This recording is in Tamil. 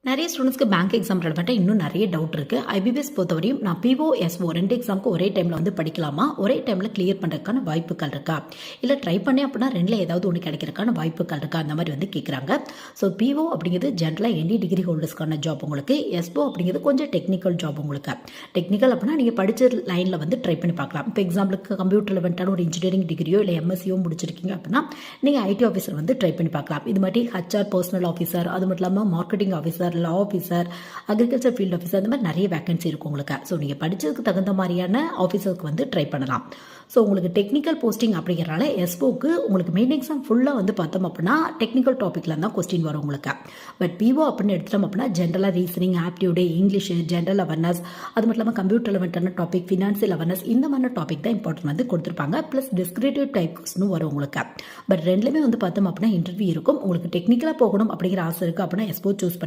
நிறைய ஸ்டூடெண்ட்ஸ்க்கு பேங்க் எக்ஸாம் ரெலவெண்ட்டாக இன்னும் நிறைய டவுட் இருக்குது. ஐபிபிஎஸ் பொறுத்தவரையும் நான் பிஓ எஸ்ஓ 2 எக்ஸாமுக்கு ஒரே டைமில் வந்து படிக்கலாமா, ஒரே டைமில் கிளியர் பண்ணுறதுக்கான வாய்ப்புகள் இருக்கா, இல்லை ட்ரை பண்ணேன் அப்படின்னா ரெண்டில் ஏதாவது ஒன்று கிடைக்கிறதுக்கான வாய்ப்புகள் இருக்கா, அந்த மாதிரி வந்து கேட்குறாங்க. ஸோ பிஓ அப்படிங்கிறது ஜென்ரலாக எனி டிகிரி ஹோல்டர்ஸ்க்கான ஜாப் உங்களுக்கு. எஸ்ஓ அப்படிங்கிறது கொஞ்சம் டெக்னிக்கல் ஜாப் உங்களுக்கு. டெக்னிக்கல் அப்படின்னா நீங்கள் படித்த லைனில் வந்து ட்ரை பண்ணி பார்க்கலாம். இப்போ எக்ஸாம்பிளுக்கு கம்ப்யூட்டர் ரெலவெண்ட்டான ஒரு இன்ஜினியரிங் டிகிரியோ இல்லை எம்எஸ்சியோ முடிச்சிருக்கீங்க அப்படின்னா நீங்கள் ஐடி ஆஃபீஸர் வந்து ட்ரை பண்ணி பார்க்கலாம். இது மாதிரி ஹெச்ஆர் பர்சனல் ஆஃபீஸர், அது மட்டும் இல்லாமல் மார்க்கெட்டிங் ஆஃபீஸர், லா ஆஃபீஸர், அக்ரிகல்ச்சர் ஃபீல்ட் ஆஃபீஸர், அந்த மாதிரி நிறைய வேகன்சி இருக்கும் உங்களுக்கு. ஸோ நீங்கள் படித்ததுக்கு தகுந்த மாதிரியான ஆஃபீஸருக்கு வந்து ட்ரை பண்ணலாம். ஸோ உங்களுக்கு டெக்னிக்கல் போஸ்டிங் அப்படிங்கிறனால எஸ்ஓக்கு உங்களுக்கு மெயின் எக்ஸாம் ஃபுல்லாக வந்து பார்த்தோம் அப்படின்னா டெக்னிக்கல் டாப்பிக்கில் தான் கொஸ்டின் வரும் உங்களுக்கு. பட் பிஓ அப்படின்னு எடுத்துட்டோம் அப்படின்னா ஜென்ரலாக reasoning, aptitude, English, general awareness, அது மட்டும் இல்லாமல் கம்ப்யூட்டர் ரெலவெண்ட்டான டாபிக், ஃபினான்சியல் அவேர்னஸ், இந்த மாதிரி டாபிக் தான் இம்பார்ட்டன்ட் வந்து கொடுத்துருப்பாங்க. ப்ளஸ் டிஸ்கிரிப்டிவ் டைப் கொஸ்டினும் வரும் உங்களுக்கு. பட் ரெண்டுலேயுமே வந்து பார்த்தோம் அப்படின்னா இன்டர்வியூ இருக்கும். உங்களுக்கு டெக்னிக்கலாக போகணும் அப்படிங்கிற ஆசை இருக்குது அப்படின்னா எஸ்ஓ சூஸ்